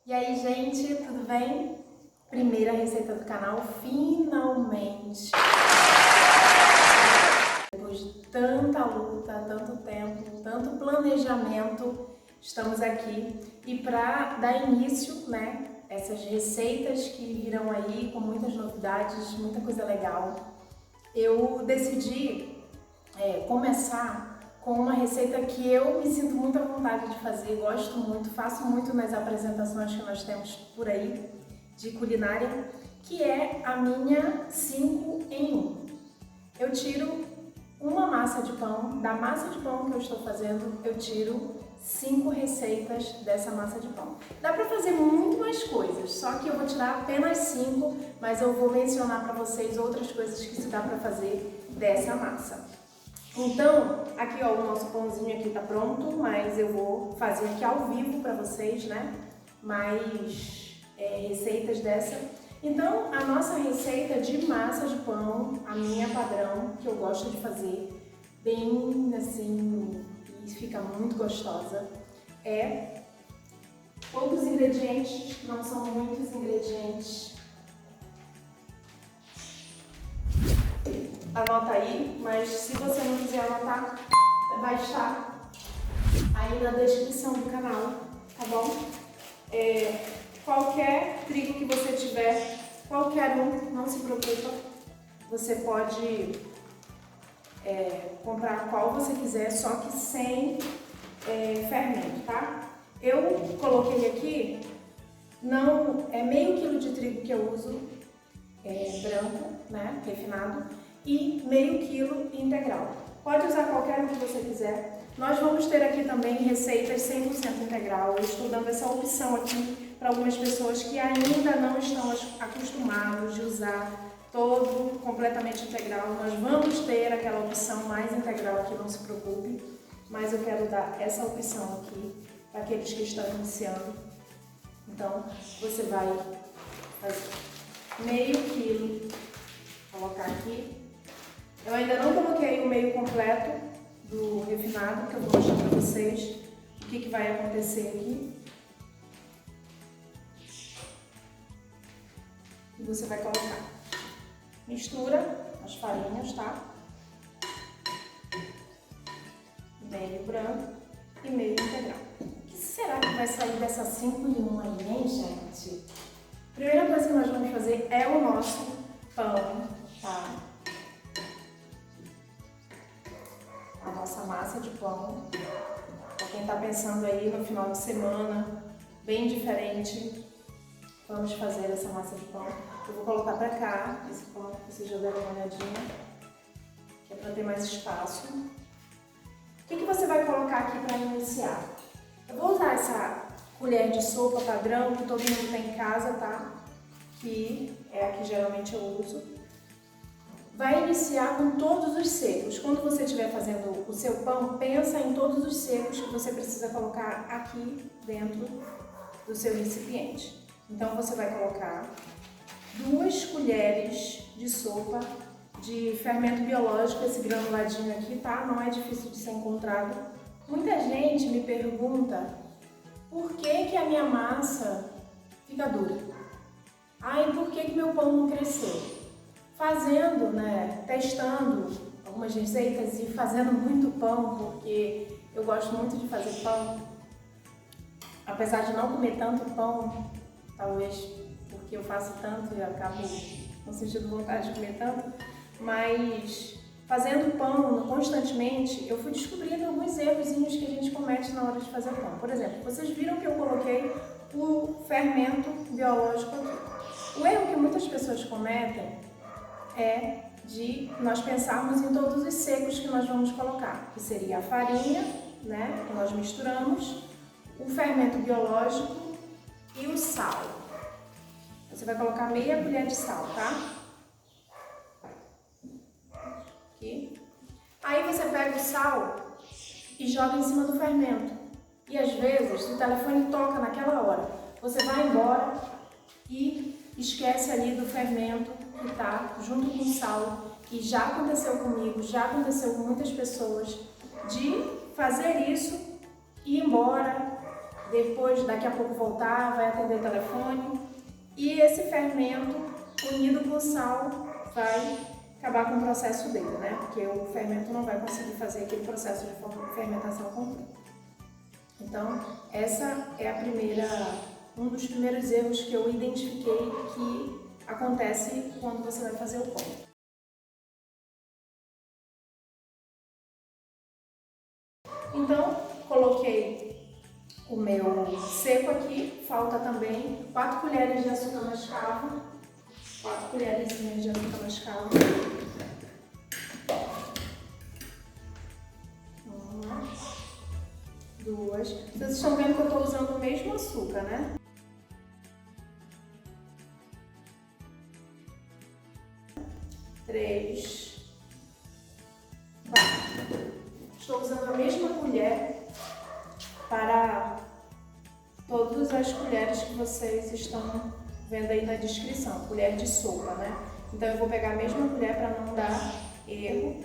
E aí, gente, tudo bem? Primeira receita do canal, finalmente! Depois de tanta luta, tanto tempo, tanto planejamento, estamos aqui. E para dar início, essas receitas que virão aí com muitas novidades, muita coisa legal, eu decidi começar com uma receita que eu me sinto muito à vontade de fazer, gosto muito, faço muito nas apresentações que nós temos por aí de culinária, que é a minha 5 em 1. Eu tiro uma massa de pão, da massa de pão que eu estou fazendo, eu tiro 5 receitas dessa massa de pão. Dá para fazer muito mais coisas, só que eu vou tirar apenas 5, mas eu vou mencionar para vocês outras coisas que se dá para fazer dessa massa. Então, aqui ó, o nosso pãozinho aqui tá pronto, mas eu vou fazer aqui ao vivo para vocês, mais receitas dessa. Então, a nossa receita de massa de pão, a minha padrão, que eu gosto de fazer, bem assim, e fica muito gostosa, é poucos ingredientes, não são muitos ingredientes. Anota aí, mas se você não quiser anotar, vai estar aí na descrição do canal, tá bom? Qualquer trigo que você tiver, qualquer um, não se preocupa, você pode comprar qual você quiser, só que sem fermento, tá? Eu coloquei aqui, não é meio quilo de trigo que eu uso, branco, refinado, e meio quilo integral. Pode usar qualquer um que você quiser. Nós vamos ter aqui também receitas 100% integral. Eu estou dando essa opção aqui para algumas pessoas que ainda não estão acostumados de usar todo completamente integral. Nós vamos ter aquela opção mais integral aqui, não se preocupe, mas eu quero dar essa opção aqui para aqueles que estão iniciando. Então, você vai fazer meio quilo, colocar aqui. Eu ainda não coloquei o meio completo do refinado, que eu vou mostrar para vocês o que vai acontecer aqui. E você vai colocar. Mistura as farinhas, tá? Meio branco e meio integral. O que será que vai sair dessa 5 em 1 aí, hein, gente? Primeira coisa que nós vamos fazer é o nosso pão, tá? A nossa massa de pão, para quem está pensando aí no final de semana, bem diferente, vamos fazer essa massa de pão. Eu vou colocar para cá, esse pão, vocês já deram uma olhadinha, que é para ter mais espaço. O que você vai colocar aqui para iniciar? Eu vou usar essa colher de sopa padrão que todo mundo tem em casa, tá? Que é a que geralmente eu uso. Vai iniciar com todos os secos. Quando você estiver fazendo o seu pão, pensa em todos os secos que você precisa colocar aqui dentro do seu recipiente. Então você vai colocar 2 colheres de sopa de fermento biológico, esse granuladinho aqui, tá? Não é difícil de ser encontrado. Muita gente me pergunta por que a minha massa fica dura? E por que meu pão não cresceu? Fazendo, testando algumas receitas e fazendo muito pão, porque eu gosto muito de fazer pão, apesar de não comer tanto pão, talvez porque eu faço tanto e acabo não sentindo vontade de comer tanto, mas fazendo pão constantemente, eu fui descobrindo alguns errozinhos que a gente comete na hora de fazer pão. Por exemplo, vocês viram que eu coloquei o fermento biológico aqui. O erro que muitas pessoas cometem é de nós pensarmos em todos os secos que nós vamos colocar, que seria a farinha, que nós misturamos, o fermento biológico e o sal. Você vai colocar meia colher de sal, tá? Aqui. Aí você pega o sal e joga em cima do fermento. E às vezes o telefone toca naquela hora. Você vai embora e esquece ali do fermento que está junto com o sal, e já aconteceu comigo, já aconteceu com muitas pessoas, de fazer isso, ir embora depois, daqui a pouco voltar, vai atender o telefone e esse fermento unido com o sal vai acabar com o processo dele, né? Porque o fermento não vai conseguir fazer aquele processo de fermentação completa. Então, essa é um dos primeiros erros que eu identifiquei que acontece quando você vai fazer o pão. Então, coloquei o meu seco aqui, falta também 4 colheres de açúcar mascavo, 4 colheres de açúcar mascavo. Uma, duas. Vocês estão vendo que eu estou usando o mesmo açúcar, né? 3, 4. Estou usando a mesma colher para todas as colheres que vocês estão vendo aí na descrição, colher de sopa, né? Então eu vou pegar a mesma colher para não dar erro.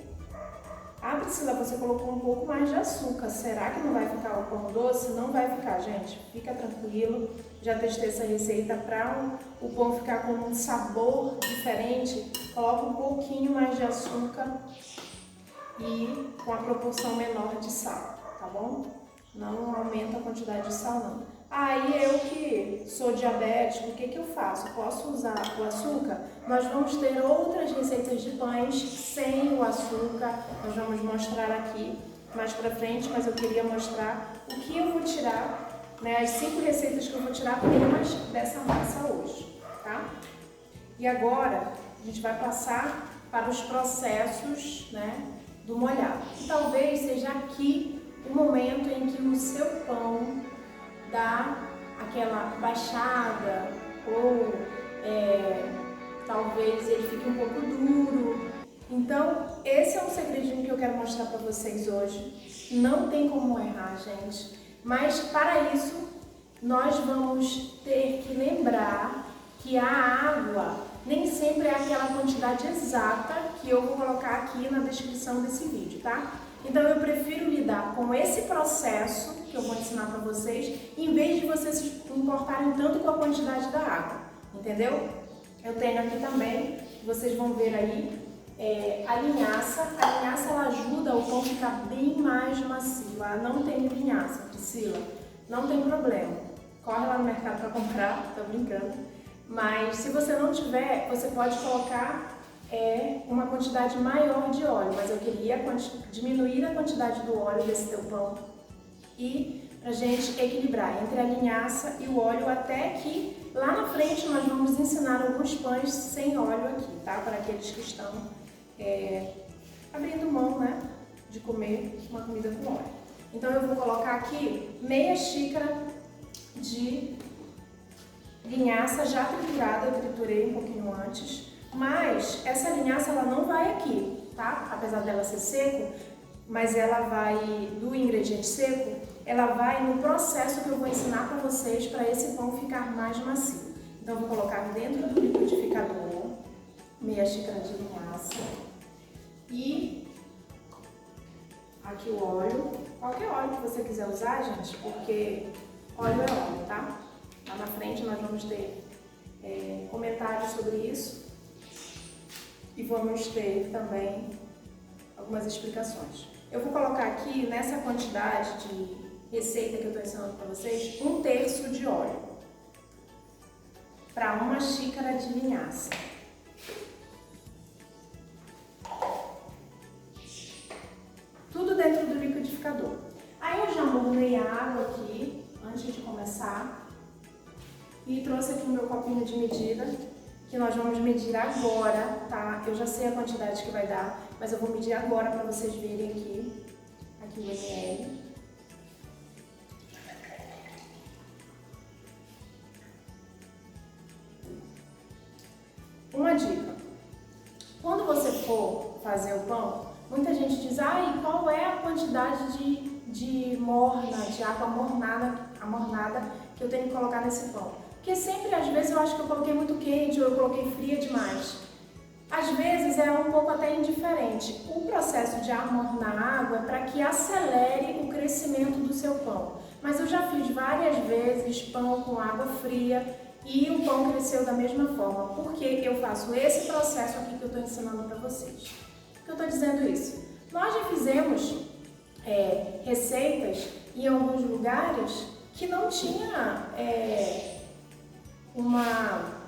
Ah, Priscila, você colocou um pouco mais de açúcar, será que não vai ficar o pão doce? Não vai ficar, gente, fica tranquilo. Já testei essa receita para o pão ficar com um sabor diferente, coloca um pouquinho mais de açúcar e com a proporção menor de sal, tá bom? Não aumenta a quantidade de sal, não. Aí eu que sou diabético, o que eu faço? Posso usar o açúcar? Nós vamos ter outras receitas de pães sem o açúcar, nós vamos mostrar aqui mais pra frente, mas eu queria mostrar o que eu vou tirar, né? As 5 receitas que eu vou tirar apenas dessa massa hoje, tá? E agora a gente vai passar para os processos, né, do molhado. E talvez seja aqui o momento em que o seu pão dá aquela baixada ou talvez ele fique um pouco duro. Então, esse é um segredinho que eu quero mostrar para vocês hoje. Não tem como errar, gente. Mas para isso, nós vamos ter que lembrar que a água nem sempre é aquela quantidade exata que eu vou colocar aqui na descrição desse vídeo, tá? Então eu prefiro lidar com esse processo que eu vou ensinar para vocês, em vez de vocês se importarem tanto com a quantidade da água, entendeu? Eu tenho aqui também, vocês vão ver aí, a linhaça. A linhaça ela ajuda o pão a ficar bem mais macio. Ah, não tem linhaça, Priscila, não tem problema. Corre lá no mercado para comprar, tô brincando. Mas se você não tiver, você pode colocar uma quantidade maior de óleo, mas eu queria diminuir a quantidade do óleo desse teu pão e pra gente equilibrar entre a linhaça e o óleo, até que lá na frente nós vamos ensinar alguns pães sem óleo aqui, tá? Para aqueles que estão abrindo mão, né, de comer uma comida com óleo. Então eu vou colocar aqui meia xícara de linhaça já triturada, eu triturei um pouquinho antes. Mas essa linhaça ela não vai aqui, tá? Apesar dela ser seco, mas ela vai, do ingrediente seco, ela vai no processo que eu vou ensinar para vocês para esse pão ficar mais macio. Então eu vou colocar dentro do liquidificador meia xícara de linhaça e aqui o óleo, qualquer óleo que você quiser usar, gente, porque óleo é óleo, tá? Lá na frente nós vamos ter comentários sobre isso. E vamos ter também algumas explicações. Eu vou colocar aqui, nessa quantidade de receita que eu estou ensinando para vocês, 1/3 de óleo para 1 xícara de linhaça. Tudo dentro do liquidificador. Aí eu já mornei a água aqui, antes de começar, e trouxe aqui o meu copinho de medida, que nós vamos medir agora, tá? Eu já sei a quantidade que vai dar, mas eu vou medir agora para vocês verem aqui o ml. Uma dica, quando você for fazer o pão, muita gente diz, e qual é a quantidade de água amornada que eu tenho que colocar nesse pão? Porque sempre, às vezes, eu acho que eu coloquei muito quente ou eu coloquei fria demais. Às vezes é um pouco até indiferente. O processo de amornar a água é para que acelere o crescimento do seu pão. Mas eu já fiz várias vezes pão com água fria e o pão cresceu da mesma forma. Por que eu faço esse processo aqui que eu estou ensinando para vocês? Por que eu estou dizendo isso? Nós já fizemos receitas em alguns lugares que não tinha uma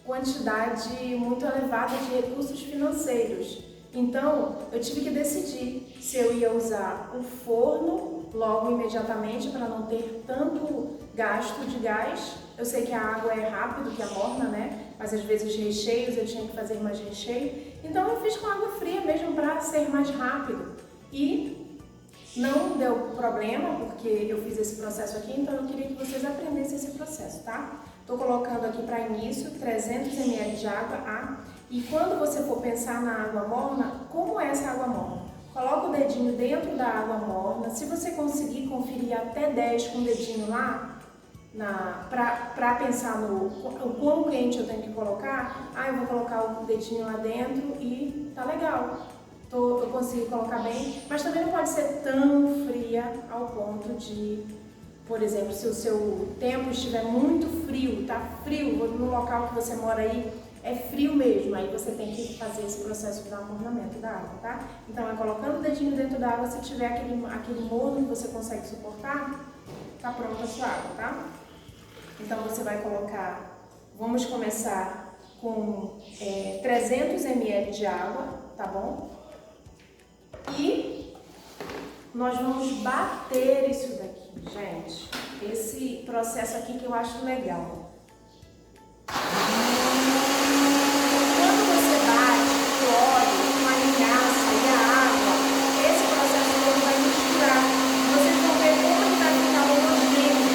quantidade muito elevada de recursos financeiros. Então, eu tive que decidir se eu ia usar o forno logo imediatamente para não ter tanto gasto de gás. Eu sei que a água é rápido, que é morna, né? Mas às vezes os recheios eu tinha que fazer mais recheio. Então eu fiz com água fria mesmo para ser mais rápido. E não deu problema, porque eu fiz esse processo aqui, então eu queria que vocês aprendessem esse processo, tá? Estou colocando aqui para início 300 ml de água, e quando você for pensar na água morna, como é essa água morna? Coloca o dedinho dentro da água morna. Se você conseguir conferir até 10 com o dedinho lá, para pensar no quão quente eu tenho que colocar, eu vou colocar o dedinho lá dentro e tá legal. Eu consegui colocar bem, mas também não pode ser tão fria ao ponto de, por exemplo, se o seu tempo estiver muito frio, tá frio, no local que você mora aí, é frio mesmo, aí você tem que fazer esse processo de amornamento da água, tá? Então é colocando o dedinho dentro da água, se tiver aquele morno que você consegue suportar, tá pronta a sua água, tá? Então você vai colocar, vamos começar com 300 ml de água, tá bom? E nós vamos bater isso daqui, gente. Esse processo aqui que eu acho legal. Quando você bate o óleo com a linhaça e a água, esse processo todo vai misturar. Vocês vão ver como ele vai ficar homogêneo.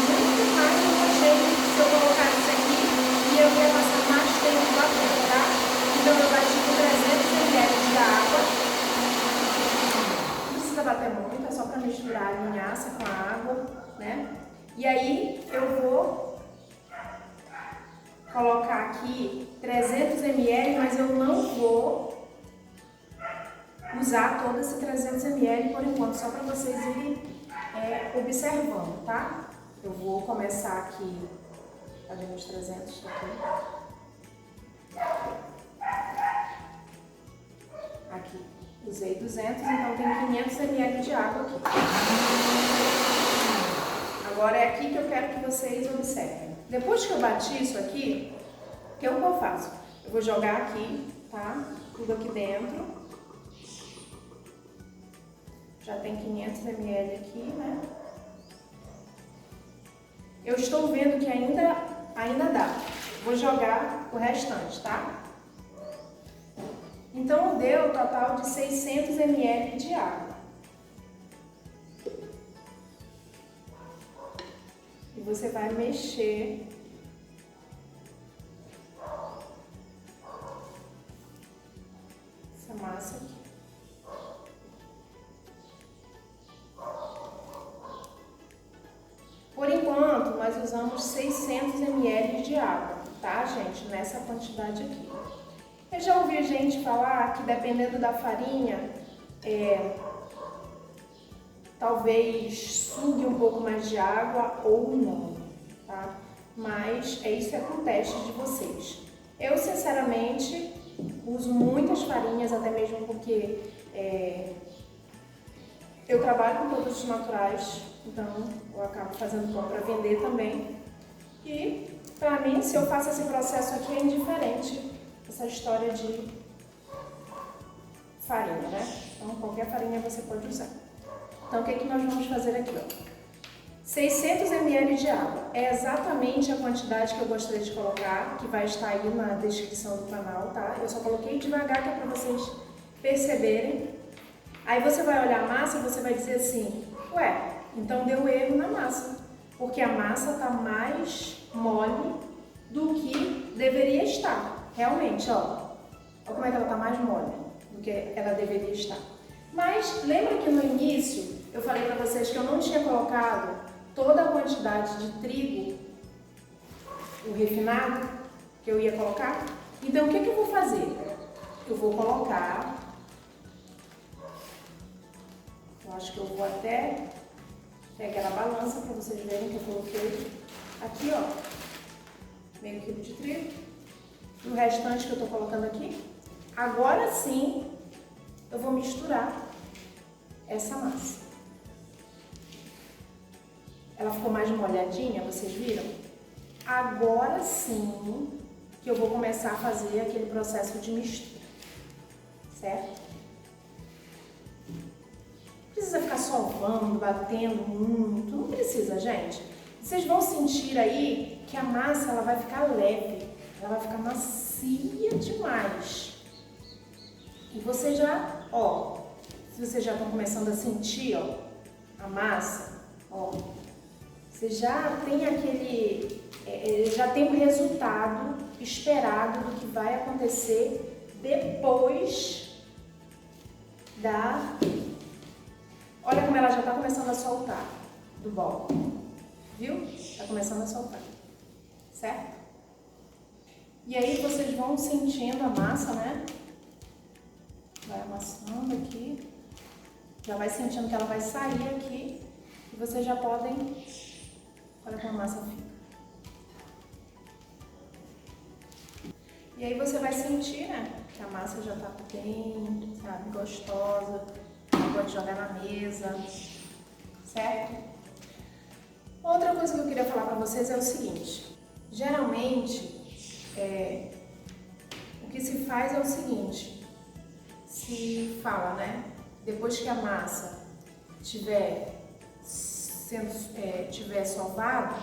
Muito mais homogêneo se eu colocar isso aqui e eu ia passar mais tempo batendo, tá? Então eu bati com 300 ml de água. Bater muito, é só para misturar a linhaça com a água, né? E aí eu vou colocar aqui 300 ml, mas eu não vou usar todo esse 300 ml por enquanto, só para vocês irem observando, tá? Eu vou começar aqui, cadê meus 300? Tá aqui. Usei 200, então tem 500 ml de água aqui. Agora é aqui que eu quero que vocês observem. Depois que eu bati isso aqui, o que eu faço? Eu vou jogar aqui, tá? Tudo aqui dentro. Já tem 500 ml aqui, né? Eu estou vendo que ainda dá. Vou jogar o restante, tá? Então, deu um total de 600 ml de água. E você vai mexer essa massa aqui. Por enquanto, nós usamos 600 ml de água, tá, gente? Nessa quantidade aqui. Eu já ouvi gente falar que dependendo da farinha, talvez sugue um pouco mais de água ou não, tá? Mas isso é com o teste de vocês. Eu, sinceramente, uso muitas farinhas, até mesmo porque eu trabalho com produtos naturais, então eu acabo fazendo pão para vender também. E, para mim, se eu faço esse processo aqui, é indiferente essa história de farinha, né? Então, qualquer farinha você pode usar. Então, o que nós vamos fazer aqui, ó? 600 ml de água. É exatamente a quantidade que eu gostaria de colocar, que vai estar aí na descrição do canal, tá? Eu só coloquei devagar, que é para vocês perceberem. Aí você vai olhar a massa e você vai dizer assim, ué, então deu erro na massa, porque a massa tá mais mole do que deveria estar. Realmente, ó, olha como é que ela tá mais mole do que ela deveria estar. Mas lembra que no início eu falei para vocês que eu não tinha colocado toda a quantidade de trigo, o refinado, que eu ia colocar? Então o que eu vou fazer? Eu vou colocar, eu acho que eu vou até Pegue a balança para vocês verem que eu coloquei aqui, ó, meio quilo de trigo. E o restante que eu tô colocando aqui. Agora sim, eu vou misturar essa massa. Ela ficou mais molhadinha, vocês viram? Agora sim que eu vou começar a fazer aquele processo de mistura, certo? Não precisa ficar sovando, batendo muito, não precisa, gente. Vocês vão sentir aí que a massa ela vai ficar leve, ela vai ficar macia demais. E você já, ó, se vocês já estão começando a sentir, ó, a massa, ó, você já tem aquele, já tem o resultado esperado do que vai acontecer depois da... Olha como ela já está começando a soltar do bolo, viu? Está começando a soltar, certo? E aí vocês vão sentindo a massa, né? Vai amassando aqui, já vai sentindo que ela vai sair aqui e vocês já podem... Olha como a massa fica. E aí você vai sentir, né, que a massa já tá bem, sabe, gostosa. Pode jogar na mesa, certo? Outra coisa que eu queria falar para vocês é o seguinte. Geralmente, o que se faz é o seguinte. Se fala, né, depois que a massa tiver sovado,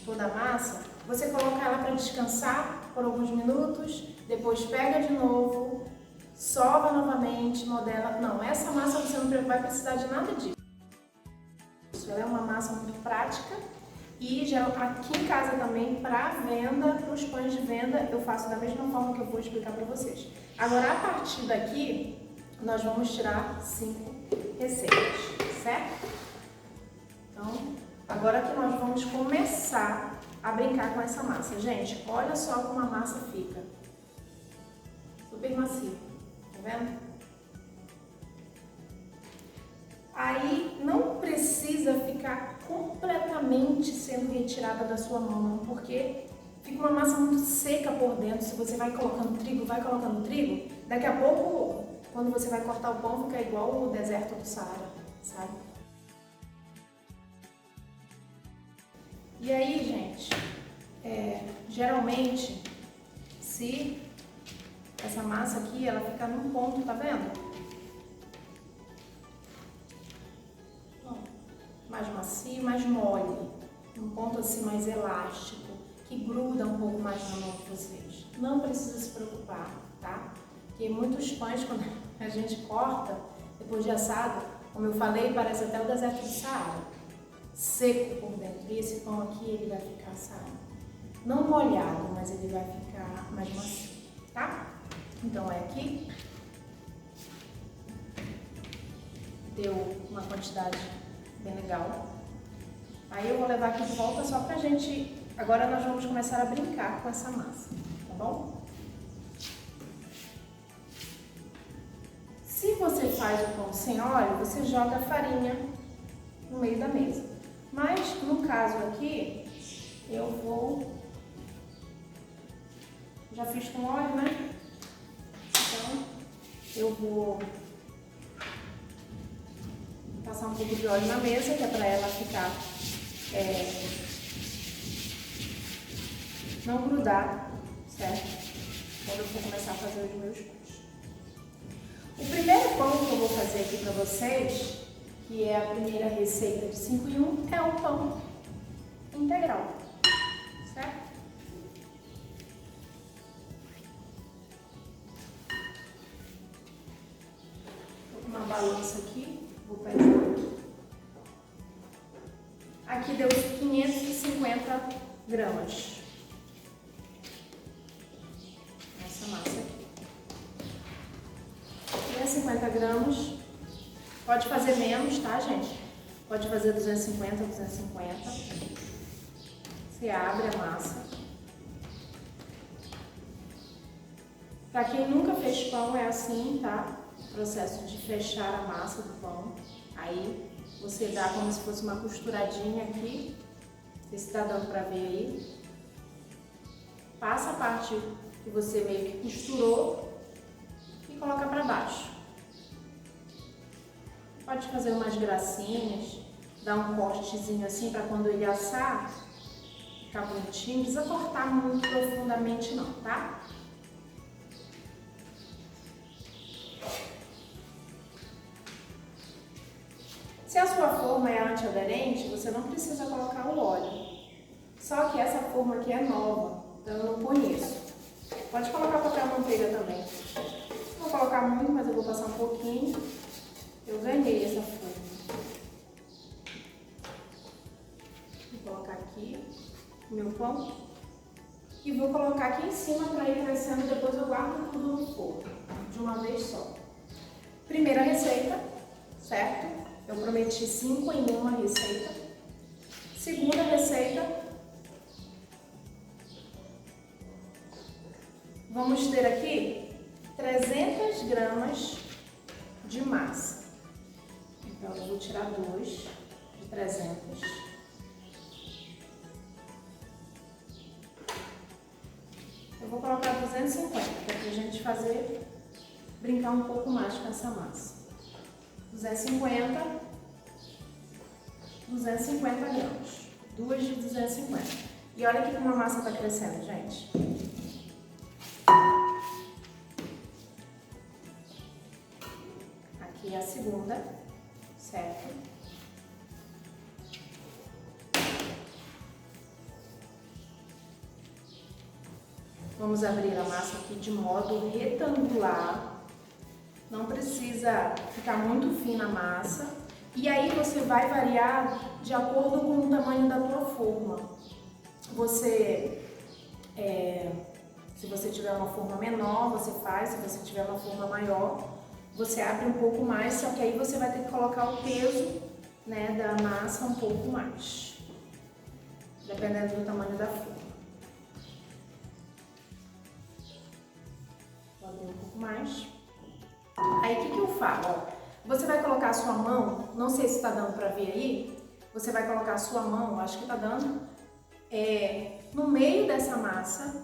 toda a massa, você coloca ela para descansar por alguns minutos, depois pega de novo, sova novamente, modela. Não, essa massa você não vai precisar de nada disso. Ela é uma massa muito prática e já aqui em casa também, para venda, para os pães de venda, eu faço da mesma forma que eu vou explicar para vocês. Agora, a partir daqui, nós vamos tirar 5 receitas, certo? Então, agora que nós vamos começar a brincar com essa massa. Gente, olha só como a massa fica. Super macia, tá vendo? Aí não precisa ficar completamente sendo retirada da sua mão, porque fica uma massa muito seca por dentro. Se você vai colocando trigo, daqui a pouco, quando você vai cortar o pão, fica igual o deserto do Saara, sabe? E aí, gente, geralmente, se essa massa aqui, ela fica num ponto, tá vendo? Mais macio, mais mole, um ponto assim mais elástico, que gruda um pouco mais na mão de vocês. Não precisa se preocupar, tá? Porque muitos pães, quando a gente corta, depois de assado, como eu falei, parece até o deserto do Saara. Seco por dentro. E esse pão aqui, ele vai ficar, sabe? Não molhado, mas ele vai ficar mais macio, tá? Então é aqui. Deu uma quantidade bem legal. Aí eu vou levar aqui de volta só pra gente... Agora nós vamos começar a brincar com essa massa, tá bom? Se você faz o pão sem óleo, você joga a farinha no meio da mesa. Mas, no caso aqui, eu vou... Já fiz com óleo, né? Então, eu vou passar um pouco de óleo na mesa, que é para ela ficar... não grudar, certo? Quando eu for começar a fazer os meus pães. O primeiro pão que eu vou fazer aqui para vocês, que é a primeira receita de 5 em 1, é um pão integral, certo? Vou com uma balança aqui, vou pesar aqui. Aqui deu 550 gramas. Essa massa aqui. 550 gramas. Pode fazer menos, tá, gente? Pode fazer 250, 250. Você abre a massa. Pra quem nunca fez pão, é assim, tá? O processo de fechar a massa do pão. Aí, você dá como se fosse uma costuradinha aqui. Não sei se está dando para ver aí. Passa a parte que você meio que costurou e coloca para baixo. Pode fazer umas gracinhas, dar um cortezinho assim para quando ele assar, ficar bonitinho. Não precisa cortar muito profundamente não, tá? Se a sua forma é antiaderente, você não precisa colocar o óleo. Só que essa forma aqui é nova, então eu não ponho isso. Pode colocar papel manteiga também. Não vou colocar muito, mas eu vou passar um pouquinho. Eu ganhei essa forma. Vou colocar aqui o meu pão. E vou colocar aqui em cima para ir crescendo, depois eu guardo tudo no forno, de uma vez só. Primeira receita, certo? Eu prometi 5 em 1 receita. Segunda receita, vamos ter aqui 300 gramas de massa. Então, eu vou tirar 2 de 300. Eu vou colocar 250, que é pra gente brincar um pouco mais com essa massa. 250 gramas, 2 de 250. E olha aqui como a massa tá crescendo, gente. Aqui é a segunda, certo? Vamos abrir a massa aqui de modo retangular. Não precisa ficar muito fina a massa. E aí você vai variar de acordo com o tamanho da tua forma. Se você tiver uma forma menor, você faz. Se você tiver uma forma maior, você abre um pouco mais. Só que aí você vai ter que colocar o peso, né, da massa um pouco mais, dependendo do tamanho da forma. Vou abrir um pouco mais. Aí o que eu falo? Ó, você vai colocar a sua mão, não sei se está dando para ver aí, você vai colocar a sua mão, acho que está dando, no meio dessa massa,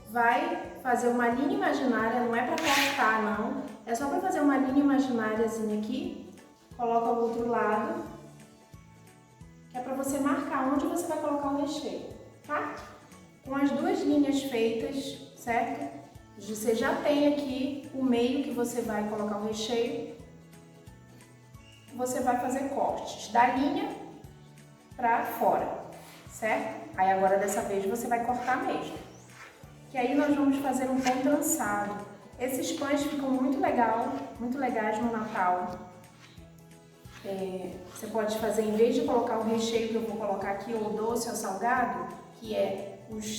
vai fazer uma linha imaginária, não é para cortar não, é só para fazer uma linha imagináriazinha aqui, coloca o outro lado, que é para você marcar onde você vai colocar o recheio, tá? Com as 2 linhas feitas, certo? Você já tem aqui o meio que você vai colocar o recheio. Você vai fazer cortes da linha para fora, certo? Aí agora dessa vez você vai cortar mesmo. Que aí nós vamos fazer um pão trançado. Esses pães ficam muito legais no Natal. Você pode fazer, em vez de colocar o recheio que eu vou colocar aqui, ou doce ou salgado, que é as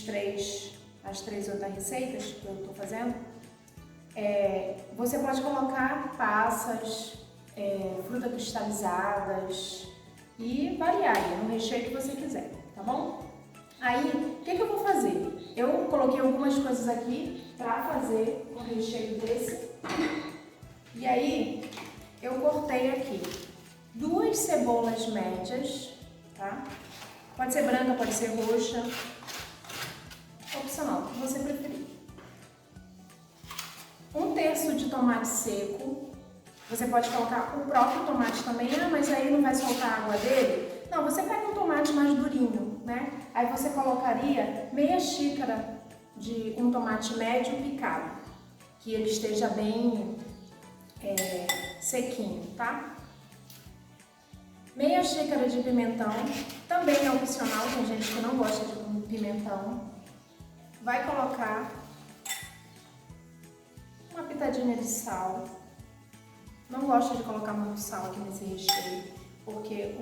3 outras receitas que eu estou fazendo, você pode colocar passas, frutas cristalizadas e variar no recheio que você quiser, tá bom? Aí, o que eu vou fazer? Eu coloquei algumas coisas aqui para fazer o recheio desse. E aí, eu cortei aqui 2 cebolas médias, tá? Pode ser branca, pode ser roxa. Opcional, o que você preferir. 1/3 de tomate seco. Você pode colocar o próprio tomate também, mas aí não vai soltar a água dele. Não, você pega um tomate mais durinho, né? Aí você colocaria meia xícara de um tomate médio picado, que ele esteja bem sequinho, tá? Meia xícara de pimentão, também é opcional, tem gente que não gosta de pimentão. Vai colocar uma pitadinha de sal. Não gosto de colocar muito sal aqui nesse recheio, porque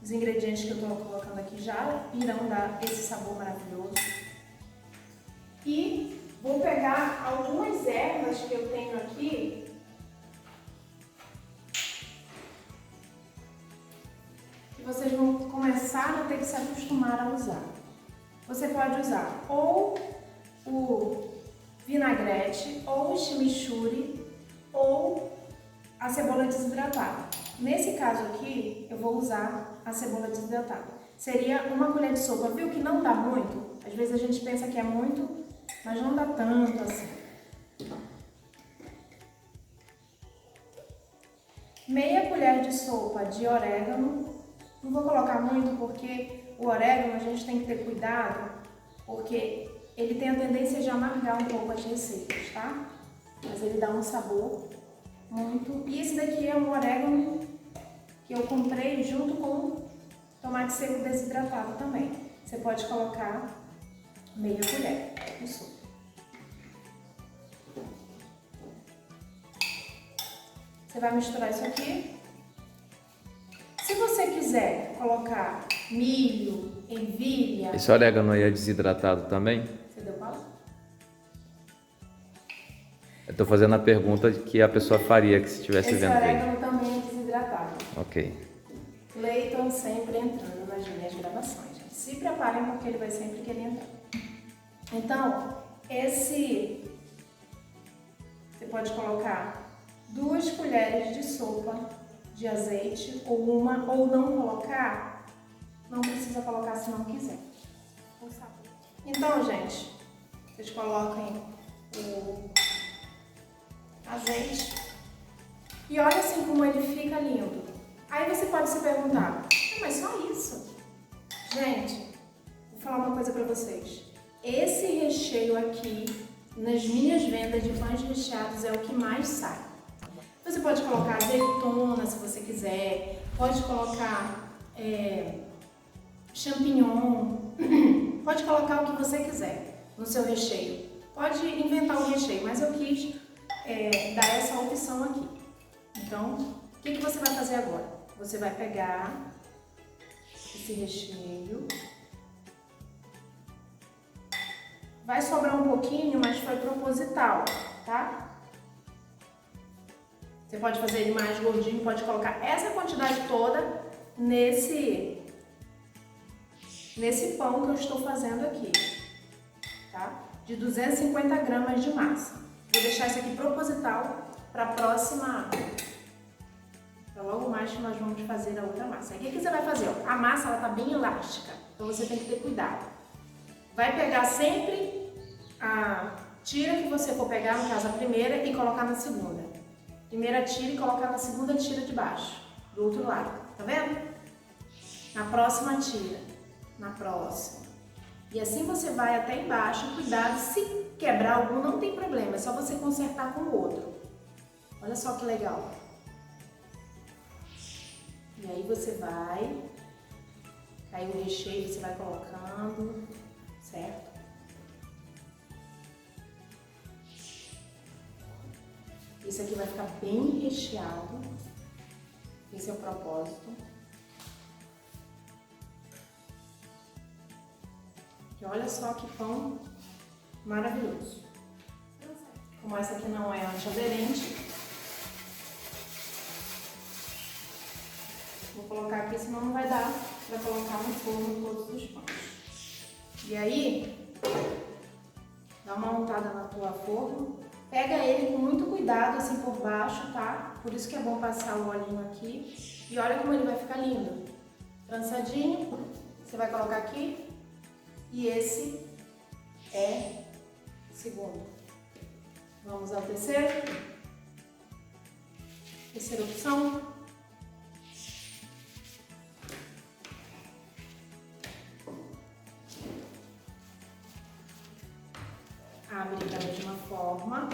os ingredientes que eu estou colocando aqui já irão dar esse sabor maravilhoso. E vou pegar algumas ervas que eu tenho aqui. Que vocês vão começar a ter que se acostumar a usar. Você pode usar ou o vinagrete, ou o chimichurri, ou a cebola desidratada. Nesse caso aqui, eu vou usar a cebola desidratada. Seria uma colher de sopa, viu que não dá muito? Às vezes a gente pensa que é muito, mas não dá tanto assim. Meia colher de sopa de orégano. Não vou colocar muito porque o orégano a gente tem que ter cuidado, porque ele tem a tendência de amargar um pouco as receitas, tá? Mas ele dá um sabor muito... E esse daqui é um orégano que eu comprei junto com tomate seco desidratado também. Você pode colocar meia colher de sopa. Você vai misturar isso aqui. Se você quiser colocar milho, ervilha... Esse orégano aí é desidratado também? Você deu pausa? Eu estou fazendo a pergunta que a pessoa faria que se estivesse Esse vendo aí. orégano também é desidratado. Ok. Cleiton sempre entrando nas minhas gravações, gente. Se preparem porque ele vai sempre querer entrar. Então, você pode colocar 2 colheres de sopa de azeite, ou uma, ou não colocar, não precisa colocar se não quiser. Então, gente, vocês coloquem o azeite e olha assim como ele fica lindo. Aí você pode se perguntar, mas só isso? Gente, vou falar uma coisa pra vocês. Esse recheio aqui, nas minhas vendas de pães recheados, é o que mais sai. Você pode colocar azeitona, se você quiser. Pode colocar champignon. Pode colocar o que você quiser no seu recheio. Pode inventar o recheio, mas eu quis dar essa opção aqui. Então, o que você vai fazer agora? Você vai pegar esse recheio. Vai sobrar um pouquinho, mas foi proposital, tá? Você pode fazer ele mais gordinho, pode colocar essa quantidade toda nesse pão que eu estou fazendo aqui, tá? De 250 gramas de massa. Vou deixar isso aqui proposital para a próxima, para logo mais que nós vamos fazer a outra massa. Aí o que você vai fazer? Ó, a massa ela tá bem elástica, então você tem que ter cuidado. Vai pegar sempre a tira que você for pegar, no caso a primeira, e colocar na segunda. Primeira tira e colocar na segunda tira de baixo, do outro lado, tá vendo? Na próxima tira, na próxima. E assim você vai até embaixo, cuidado, se quebrar algum não tem problema, é só você consertar com o outro. Olha só que legal. E aí você vai, aí o recheio você vai colocando, certo? Esse aqui vai ficar bem recheado. Esse é o propósito. E olha só que pão maravilhoso. Como essa aqui não é antiaderente, vou colocar aqui, senão não vai dar para colocar no forno todos os pães. E aí, dá uma untada na tua forma. Pega ele com muito cuidado, assim, por baixo, tá? Por isso que é bom passar o olhinho aqui. E olha como ele vai ficar lindo. Trançadinho. Você vai colocar aqui. E esse é o segundo. Vamos ao terceiro. Terceira opção. Abre da mesma forma.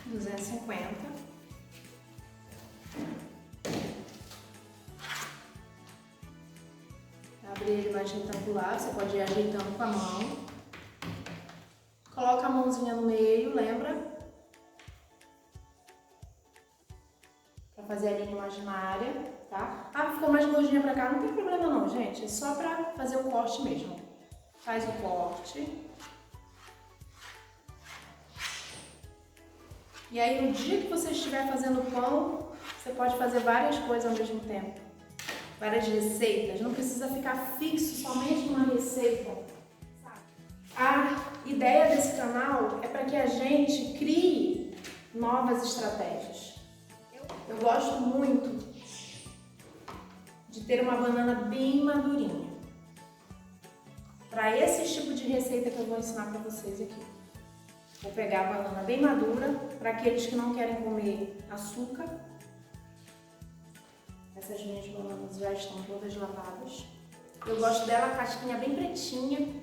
R$250. Abre ele mais retangular, você pode ir ajeitando com a mão. Coloca a mãozinha no meio, lembra? Pra fazer a linha imaginária. Tá? Ah, ficou mais gordinha pra cá, não tem problema não, gente. É só pra fazer o corte mesmo. Faz o corte. E aí, no dia que você estiver fazendo pão, você pode fazer várias coisas ao mesmo tempo. Várias receitas. Não precisa ficar fixo somente numa receita. Sabe? A ideia desse canal é para que a gente crie novas estratégias. Eu gosto muito de ter uma banana bem madurinha. Para esse tipo de receita que eu vou ensinar para vocês aqui. Vou pegar a banana bem madura, para aqueles que não querem comer açúcar. Essas minhas bananas já estão todas lavadas. Eu gosto dela a casquinha bem pretinha,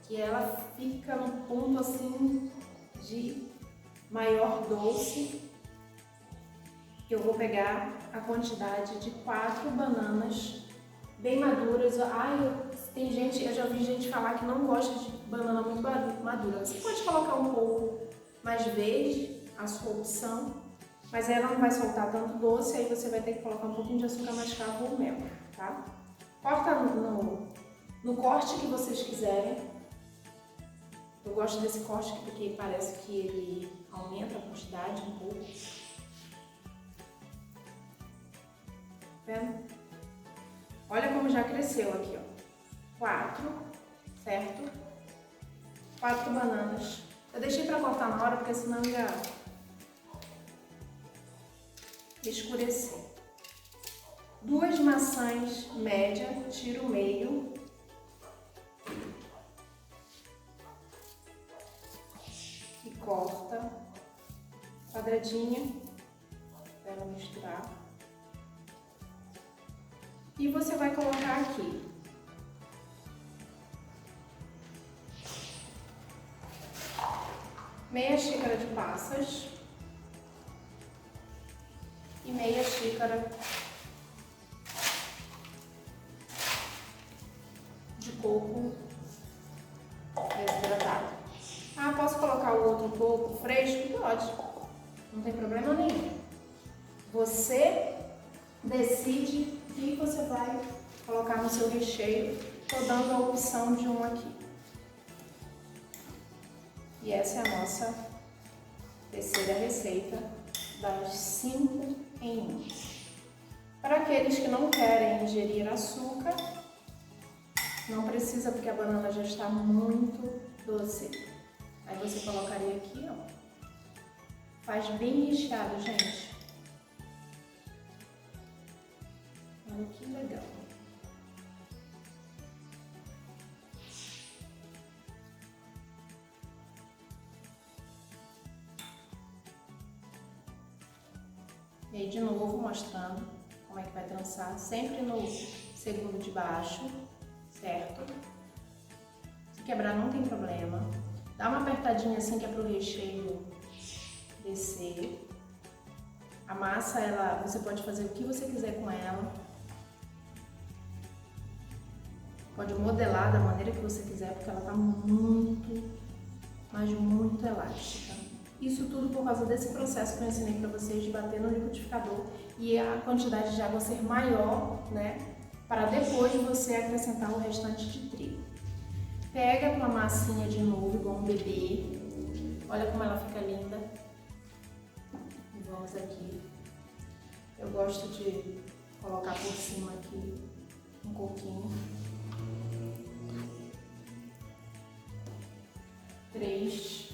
que ela fica no ponto assim de maior doce. Eu vou pegar a quantidade de 4 bananas bem maduras. Eu já ouvi gente falar que não gosta de banana muito madura. Você pode colocar um pouco mais verde, a sua opção, mas ela não vai soltar tanto doce, aí você vai ter que colocar um pouquinho de açúcar mascavo ou mel, tá? Corta no corte que vocês quiserem. Eu gosto desse corte porque parece que ele aumenta a quantidade um pouco. Vendo? Olha como já cresceu aqui, ó. 4, certo? 4 bananas. Eu deixei pra cortar na hora porque senão ia escurecer. 2 maçãs média, tiro o meio. E corta quadradinha para ela misturar. E você vai colocar aqui meia xícara de passas e meia xícara de coco desidratado. Posso colocar o outro coco fresco? Pode, não tem problema nenhum. Você decide o que você vai colocar no seu recheio. Estou dando a opção de um aqui. E essa é a nossa terceira receita das 5 em 1. Para aqueles que não querem ingerir açúcar, não precisa porque a banana já está muito doce. Aí você colocaria aqui, ó. Faz bem recheado, gente. Olha que legal. E aí de novo mostrando como é que vai trançar, sempre no segundo de baixo, certo? Se quebrar não tem problema. Dá uma apertadinha assim que é pro recheio descer. A massa, você pode fazer o que você quiser com ela. Pode modelar da maneira que você quiser, porque ela tá muito, mas muito elástica. Isso tudo por causa desse processo que eu ensinei para vocês de bater no liquidificador e a quantidade de água ser maior, né? Para depois você acrescentar o restante de trigo. Pega tua massinha de novo, igual um bebê. Olha como ela fica linda. E vamos aqui. Eu gosto de colocar por cima aqui um coquinho. 3.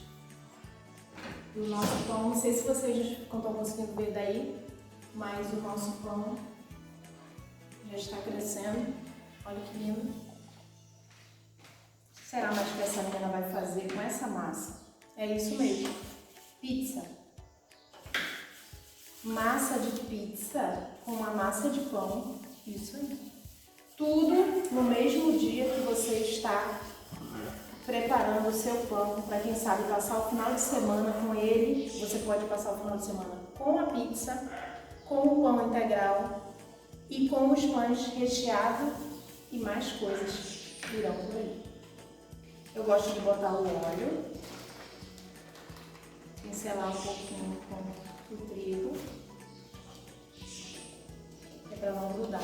E o nosso pão, não sei se vocês estão conseguindo ver daí, mas o nosso pão já está crescendo. Olha que lindo. O que será mais que essa menina vai fazer com essa massa? É isso mesmo, pizza. Massa de pizza com uma massa de pão, isso aí. Tudo no mesmo dia que você está preparando o seu pão, para quem sabe passar o final de semana com ele. Você pode passar o final de semana com a pizza, com o pão integral e com os pães recheados e mais coisas virão por aí. Eu gosto de botar o óleo, pincelar um pouquinho com o trigo, é para não grudar.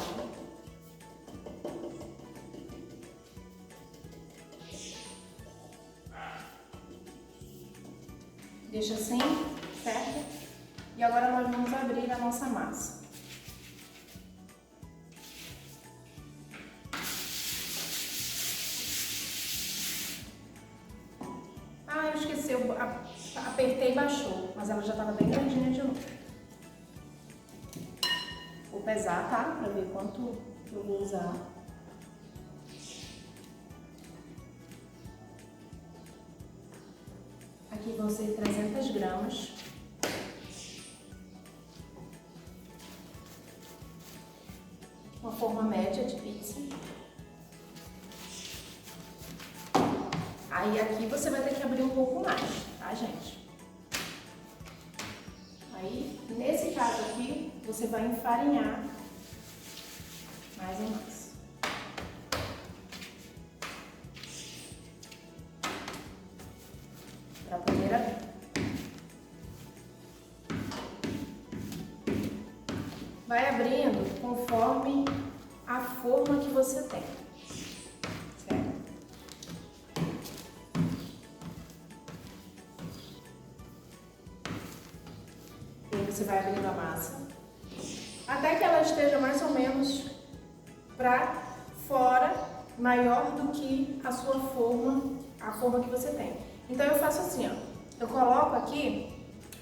Deixa assim, certo? E agora nós vamos abrir a nossa massa. mas ela já estava bem grandinha de novo. Vou pesar, tá? Pra ver quanto eu vou usar. Aqui vão ser 300 gramas. Uma forma média de pizza. Aí aqui você vai ter que abrir um pouco mais, tá, gente? Aí, nesse caso aqui, você vai enfarinhar mais e mais. Para poder abrir. Vai abrindo conforme a forma que você tem, certo? E aí você vai abrindo a massa até que ela esteja mais ou menos para fora, maior do que a sua forma, a forma que você tem. Então eu faço assim, ó, eu coloco aqui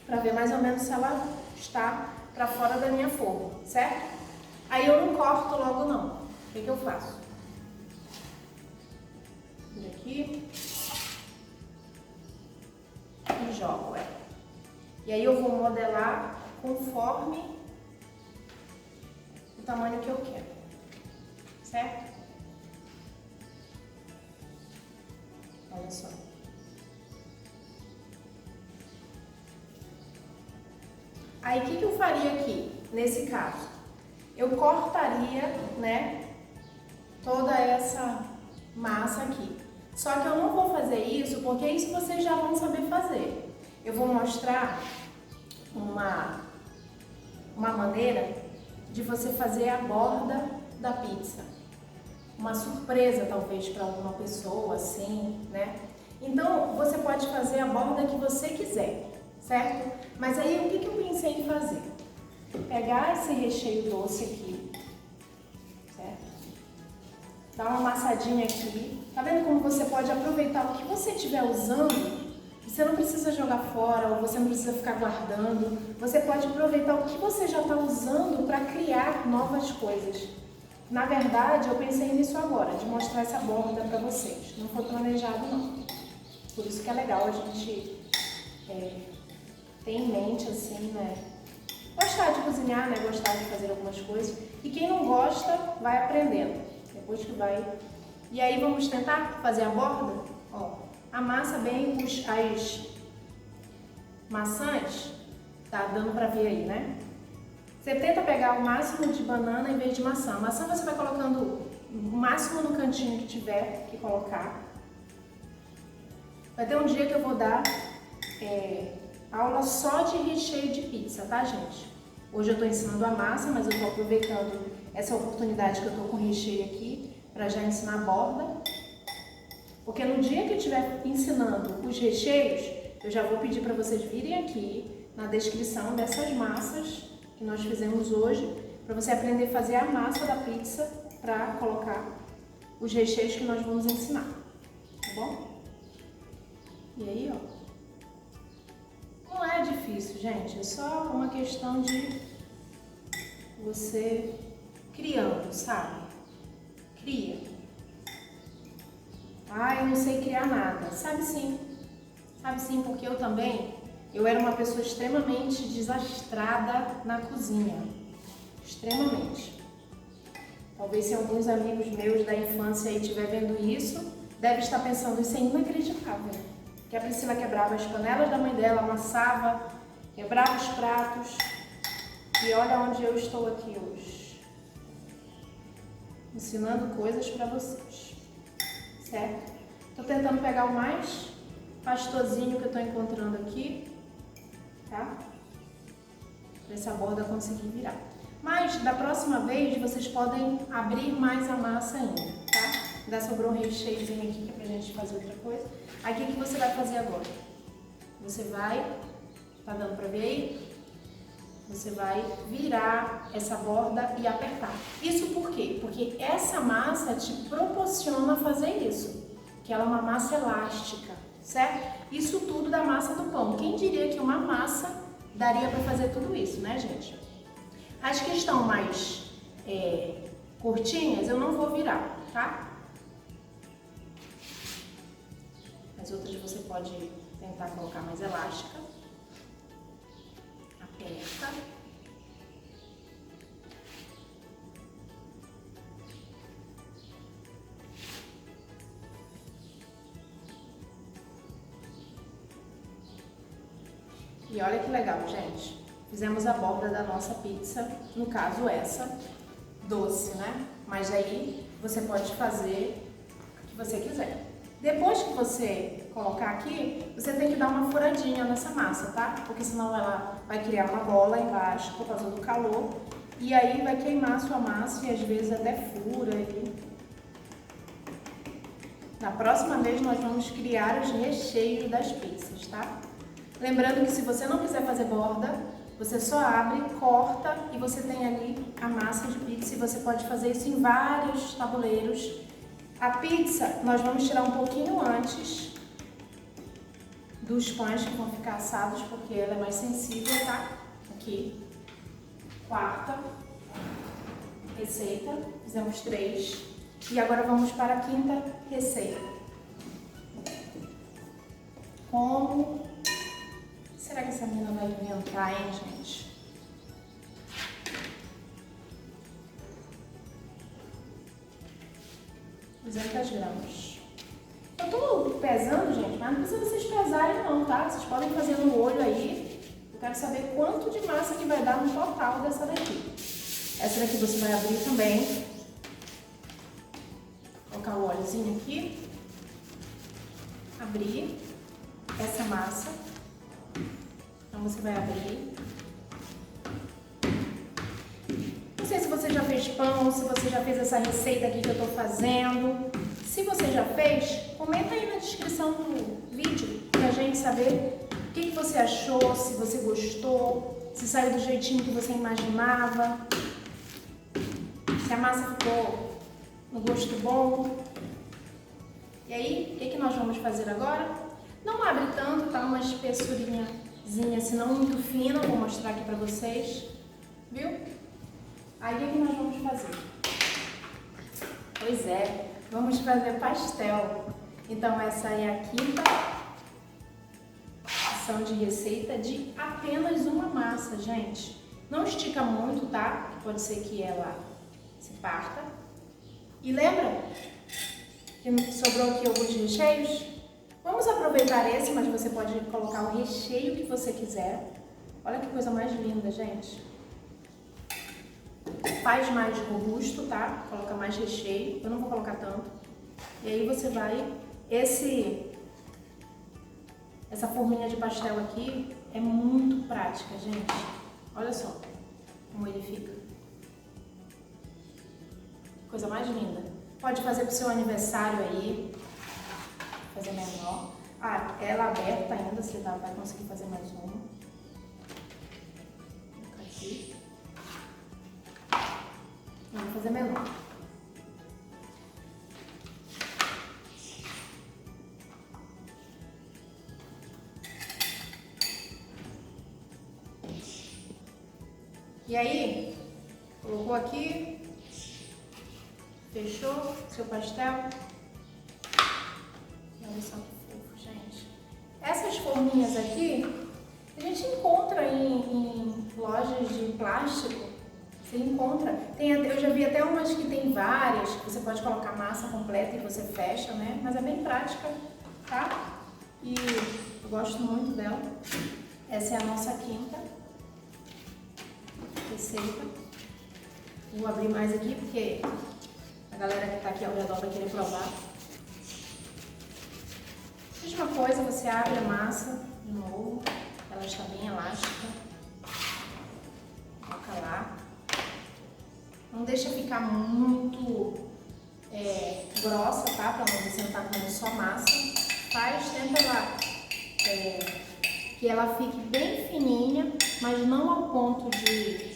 para ver mais ou menos se ela está para fora da minha forma, certo? Aí eu não corto logo não. O que eu faço? Vem aqui e jogo ela. E aí eu vou modelar conforme o tamanho que eu quero, certo? Olha só. Aí o que eu faria aqui, nesse caso? Eu cortaria, né, toda essa massa aqui. Só que eu não vou fazer isso, porque isso vocês já vão saber fazer. Eu vou mostrar uma maneira de você fazer a borda da pizza. Uma surpresa, talvez, para alguma pessoa, assim, né? Então, você pode fazer a borda que você quiser, certo? Mas aí, o que eu pensei em fazer? Pegar esse recheio doce aqui, certo? Dar uma amassadinha aqui. Tá vendo como você pode aproveitar o que você estiver usando? Você não precisa jogar fora ou você não precisa ficar guardando. Você pode aproveitar o que você já está usando para criar novas coisas. Na verdade, eu pensei nisso agora, de mostrar essa borda para vocês. Não foi planejado, não. Por isso que é legal a gente ter em mente, assim, né? Gostar de cozinhar, né? Gostar de fazer algumas coisas. E quem não gosta, vai aprendendo. Depois que vai... E aí, vamos tentar fazer a borda? Ó, amassa bem as maçãs. Tá dando pra ver aí, né? Você tenta pegar o máximo de banana em vez de maçã. A maçã você vai colocando o máximo no cantinho que tiver que colocar. Vai ter um dia que eu vou dar aula só de recheio de pizza, tá, gente? Hoje eu tô ensinando a massa, mas eu tô aproveitando essa oportunidade que eu tô com recheio aqui para já ensinar a borda. Porque no dia que eu estiver ensinando os recheios, eu já vou pedir para vocês virem aqui na descrição dessas massas que nós fizemos hoje, para você aprender a fazer a massa da pizza para colocar os recheios que nós vamos ensinar, tá bom? E aí, ó, não é difícil, gente, é só uma questão de você criando, sabe? Cria. Ah, eu não sei criar nada. Sabe sim, porque eu também... Eu era uma pessoa extremamente desastrada na cozinha, extremamente. Talvez se alguns amigos meus da infância aí estiver vendo isso, deve estar pensando, isso é inacreditável. Que a Priscila quebrava as panelas da mãe dela, amassava, quebrava os pratos. E olha onde eu estou aqui hoje, ensinando coisas para vocês, certo? Estou tentando pegar o mais pastosinho que eu estou encontrando aqui. Tá? Para essa borda conseguir virar. Mas da próxima vez vocês podem abrir mais a massa ainda, tá? Ainda sobrou um recheiozinho aqui que é pra gente fazer outra coisa. Aí o que você vai fazer agora? Você vai, tá dando pra ver aí? Você vai virar essa borda e apertar. Isso por quê? Porque essa massa te proporciona fazer isso, que ela é uma massa elástica. certo? Isso tudo da massa do pão. Quem diria que uma massa daria para fazer tudo isso, né, gente? As que estão mais curtinhas eu não vou virar, tá? As outras você pode tentar colocar mais elástica. Aperta. E olha que legal, gente. Fizemos a borda da nossa pizza, no caso essa, doce, né? Mas aí você pode fazer o que você quiser. Depois que você colocar aqui, você tem que dar uma furadinha nessa massa, tá? Porque senão ela vai criar uma bola embaixo por causa do calor. E aí vai queimar a sua massa e às vezes até fura aí. Na próxima vez nós vamos criar os recheios das pizzas, tá? Lembrando que se você não quiser fazer borda, você só abre, corta e você tem ali a massa de pizza e você pode fazer isso em vários tabuleiros. A pizza nós vamos tirar um pouquinho antes dos pães que vão ficar assados porque ela é mais sensível, tá? Aqui. Quarta receita, fizemos 3 e agora vamos para a quinta receita. Como será que essa menina vai inventar, hein, gente? gramas. Eu tô pesando, gente, mas não precisa vocês pesarem não, tá? Vocês podem fazer no olho aí. Eu quero saber quanto de massa que vai dar no total dessa daqui. Essa daqui você vai abrir também. Colocar o óleozinho aqui. Abrir essa massa. Então você vai abrir. Não sei se você já fez pão, se você já fez essa receita aqui que eu tô fazendo. Se você já fez, comenta aí na descrição do vídeo pra gente saber o que você achou, se você gostou, se saiu do jeitinho que você imaginava, se a massa ficou no gosto bom. E aí, o que nós vamos fazer agora? Não abre tanto, tá? Uma espessurinhazinha, assim, não muito fina, vou mostrar aqui pra vocês, viu? Aí, o que nós vamos fazer? Pois é, vamos fazer pastel. Então, essa é a quinta ação de receita de apenas uma massa, gente. Não estica muito, tá? Pode ser que ela se parta. E lembra que sobrou aqui alguns recheios? Vamos aproveitar esse, mas você pode colocar o recheio que você quiser. Olha que coisa mais linda, gente. Faz mais robusto, tá? Coloca mais recheio. Eu não vou colocar tanto. E aí você vai... Essa forminha de pastel aqui é muito prática, gente. Olha só como ele fica. Coisa mais linda. Pode fazer pro seu aniversário aí. Fazer menor. Ah, ela aberta ainda, você vai conseguir fazer mais uma. Aqui. Vamos fazer menor. E aí, colocou aqui, fechou seu pastel. Olha só que fofo, gente. Essas forminhas aqui, a gente encontra em lojas de plástico. Você encontra. Eu já vi até umas que tem várias, que você pode colocar massa completa e você fecha, né? Mas é bem prática, tá? E eu gosto muito dela. Essa é a nossa quinta receita. Vou abrir mais aqui porque a galera que tá aqui ao redor vai querer provar. Mesma coisa, você abre a massa de novo. Ela está bem elástica. Coloca lá. Não deixa ficar muito grossa, tá? Pra você não estar comendo só massa. Tenta ela, que ela fique bem fininha, mas não ao ponto de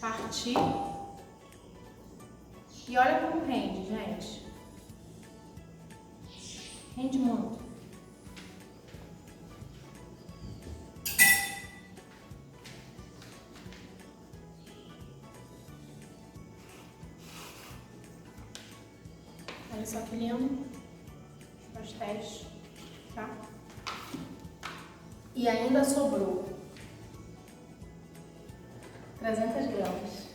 partir. E olha como rende, gente. Rende muito. Olha só que lindo. Os pastéis, tá? E ainda sobrou 300 gramas.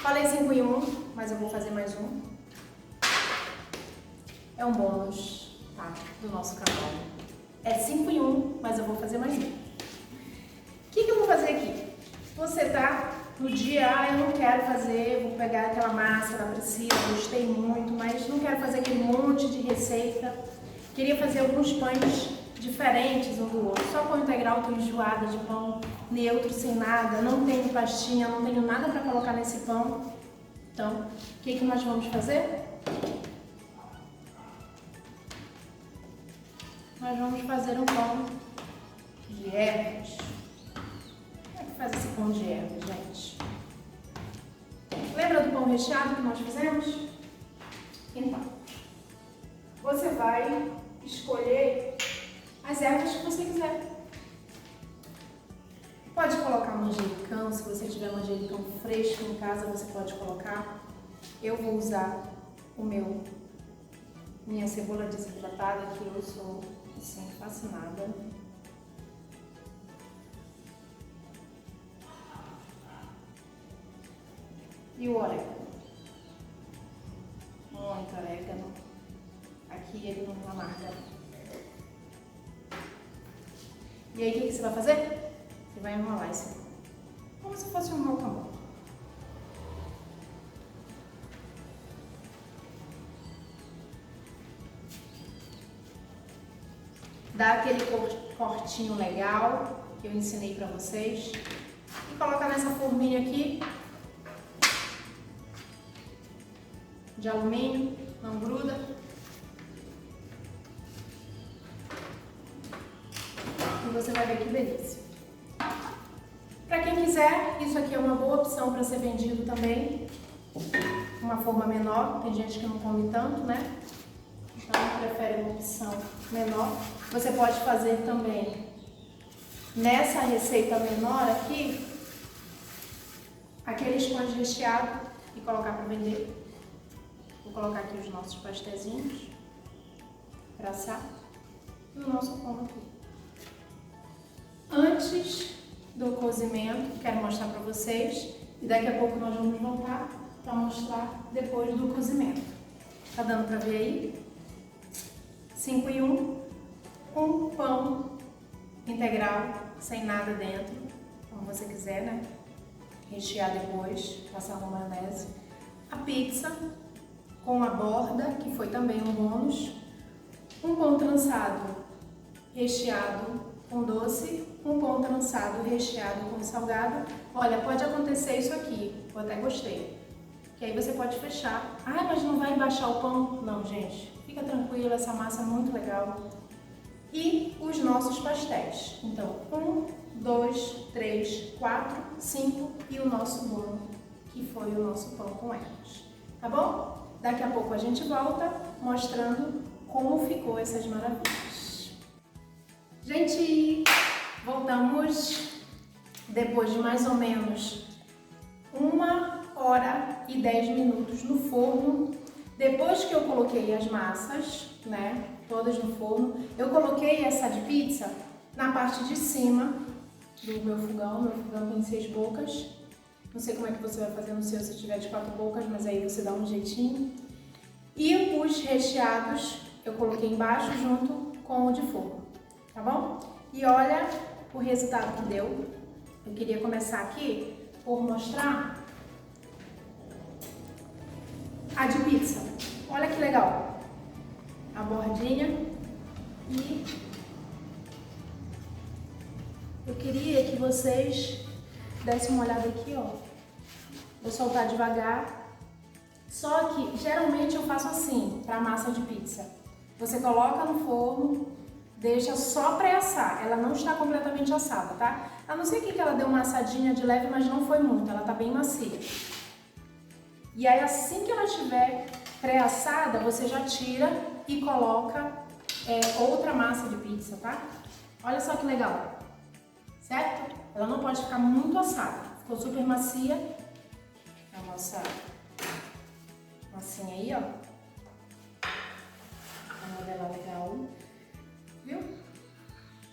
Falei 5 em 1, mas eu vou fazer mais um. É um bônus, tá? Do nosso canal. É 5 em 1, mas eu vou fazer mais um. O que eu vou fazer aqui? Você tá no dia, eu não quero fazer, vou pegar aquela massa da Priscila, gostei muito, mas não quero fazer aquele monte de receita. Queria fazer alguns pães diferentes um do outro. Só pão integral, tô enjoada de pão neutro, sem nada, não tenho pastinha, não tenho nada para colocar nesse pão. Então, o que nós vamos fazer? Nós vamos fazer um pão de ervas. Como é que faz esse pão de ervas, gente? Lembra do pão recheado que nós fizemos? Então, você vai escolher as ervas que você quiser. Pode colocar manjericão, se você tiver manjericão fresco em casa, você pode colocar. Eu vou usar minha cebola desidratada, que eu sou assim, fascinada. E o orégano. Muito orégano. Aqui ele não amarga. E aí o que você vai fazer? Você vai enrolar isso como se fosse um rocambole. Dá aquele cortinho legal que eu ensinei pra vocês. E coloca nessa forminha aqui de alumínio, não gruda. E você vai ver que delícia. Para quem quiser, isso aqui é uma boa opção para ser vendido também. Uma forma menor, tem gente que não come tanto, né? Então prefere uma opção menor. Você pode fazer também nessa receita menor aqui, aqueles pães recheados e colocar para vender. Vou colocar aqui os nossos pastezinhos para assar e o nosso pão aqui. Antes do cozimento, quero mostrar para vocês e daqui a pouco nós vamos voltar para mostrar depois do cozimento. Tá dando para ver aí? 5 em 1, um pão integral sem nada dentro, como você quiser, né? Rechear depois, passar uma maionese. A pizza com a borda, que foi também um bônus. Um pão trançado recheado com doce, um pão trançado recheado com salgado. Olha, pode acontecer isso aqui, eu até gostei. Que aí você pode fechar. Ah, mas não vai embaixar o pão? Não, gente, fica tranquilo, essa massa é muito legal. E os nossos pastéis. Então, 1, 2, 3, 4, 5 e o nosso bolo, que foi o nosso pão com ervas. Tá bom? Daqui a pouco a gente volta mostrando como ficou essas maravilhas. Gente, voltamos depois de mais ou menos 1h10 no forno. Depois que eu coloquei as massas, né, todas no forno, eu coloquei essa de pizza na parte de cima do meu fogão. Meu fogão tem 6 bocas. Não sei como é que você vai fazer no seu se tiver de 4 bocas, mas aí você dá um jeitinho. E os recheados eu coloquei embaixo junto com o de forno, tá bom? E olha o resultado que deu. Eu queria começar aqui por mostrar a de pizza. Olha que legal. A bordinha. E eu queria que vocês dessem uma olhada aqui, ó. Vou soltar devagar. Só que geralmente eu faço assim para massa de pizza. Você coloca no forno, deixa só pré-assar. Ela não está completamente assada, tá? A não ser que ela deu uma assadinha de leve, mas não foi muito. Ela tá bem macia. E aí assim que ela estiver pré-assada, você já tira e coloca outra massa de pizza, tá? Olha só que legal, certo? Ela não pode ficar muito assada. Ficou super macia. A nossa massinha aí, ó. modelar legal. Viu?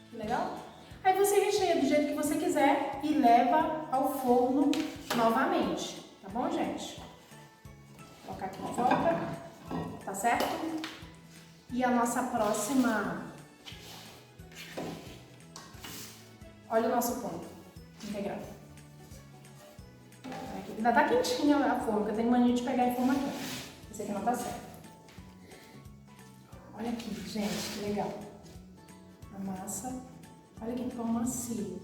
Que legal? Aí você recheia do jeito que você quiser e leva ao forno novamente. Tá bom, gente? Vou colocar aqui de volta. Tá certo? E a nossa próxima... Olha o nosso pão integral. Aqui. Ainda tá quentinha a forma, porque eu tenho mania de pegar em forma quente. Esse aqui não tá certo. Olha aqui, gente, que legal. A massa. Olha que pão macio.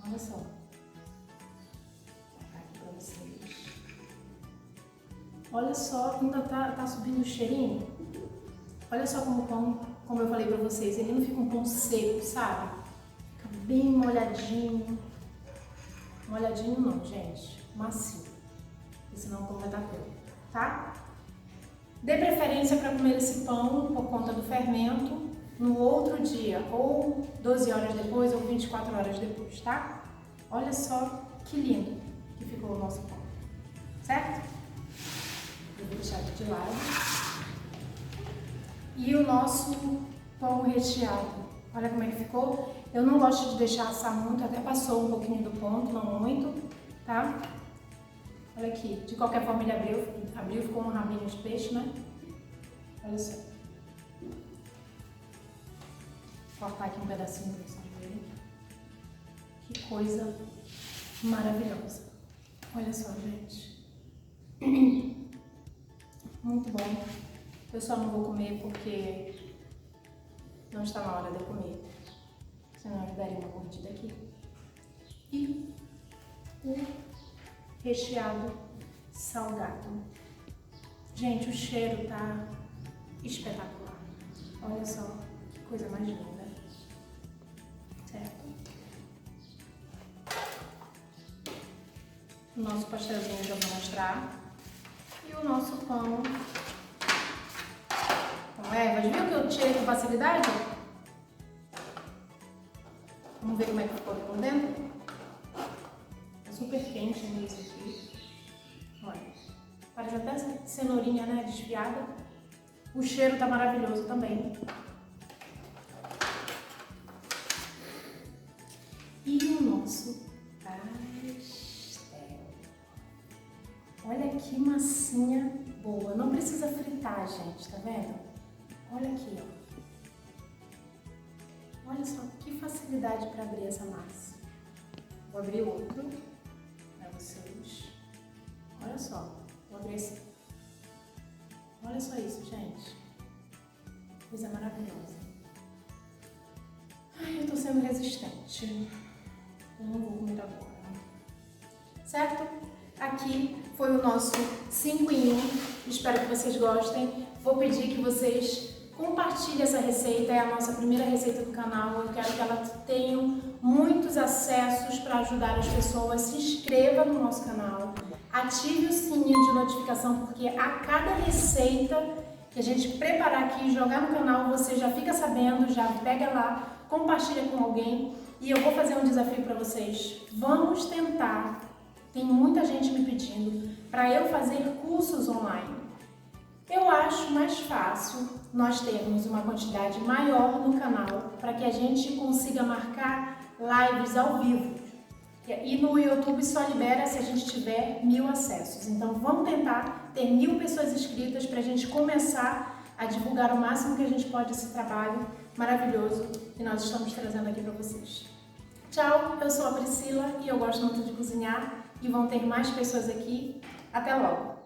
Olha só. Vou colocar aqui pra vocês. Olha só, ainda tá subindo o cheirinho. Olha só como o pão, como eu falei pra vocês, ele não fica um pão seco, sabe? Fica bem molhadinho. Molhadinho não, gente. Macio. Porque senão o pão vai dar cru, tá? Dê preferência para comer esse pão por conta do fermento no outro dia, ou 12 horas depois, ou 24 horas depois, tá? Olha só que lindo que ficou o nosso pão, certo? Eu vou deixar aqui de lado. E o nosso pão recheado, olha como é que ficou. Eu não gosto de deixar assar muito, até passou um pouquinho do ponto, não muito, tá? Olha aqui, de qualquer forma ele abriu, ficou um rabinho de peixe, né? Olha só. Vou cortar aqui um pedacinho pra vocês verem. Que coisa maravilhosa. Olha só, gente. Muito bom. Eu só não vou comer porque não está na hora de eu comer. Senão eu daria uma mordida aqui. E o recheado salgado. Gente, o cheiro tá espetacular. Olha só que coisa mais linda. Certo? O nosso pastelzinho já vou mostrar. E o nosso pão com ervas. Viu que eu tirei com facilidade? Vamos ver como é que ficou aqui por dentro? É super quente mesmo aqui. Olha, parece até cenourinha, né, desfiada. O cheiro tá maravilhoso também. E o nosso pastel. Olha que massinha boa. Não precisa fritar, gente, tá vendo? Olha aqui, ó. Olha só que facilidade para abrir essa massa. Vou abrir outro para vocês. Olha só, vou abrir esse. Olha só isso, gente. Coisa maravilhosa. Ai, eu tô sendo resistente. Eu não vou comer agora. Certo? Aqui foi o nosso 5 em 1. Espero que vocês gostem. Vou pedir que vocês compartilhem essa receita. É a nossa primeira receita do canal. Eu quero que ela tenha muitos acessos para ajudar as pessoas. Se inscreva no nosso canal. Ative o sininho de notificação, porque a cada receita que a gente preparar aqui e jogar no canal, você já fica sabendo, já pega lá, compartilha com alguém. E eu vou fazer um desafio para vocês. Vamos tentar, tem muita gente me pedindo, para eu fazer cursos online. Eu acho mais fácil nós termos uma quantidade maior no canal, para que a gente consiga marcar lives ao vivo. E no YouTube só libera se a gente tiver 1000 acessos. Então vamos tentar ter 1000 pessoas inscritas para a gente começar a divulgar o máximo que a gente pode esse trabalho maravilhoso que nós estamos trazendo aqui para vocês. Tchau, eu sou a Priscila e eu gosto muito de cozinhar e vão ter mais pessoas aqui. Até logo!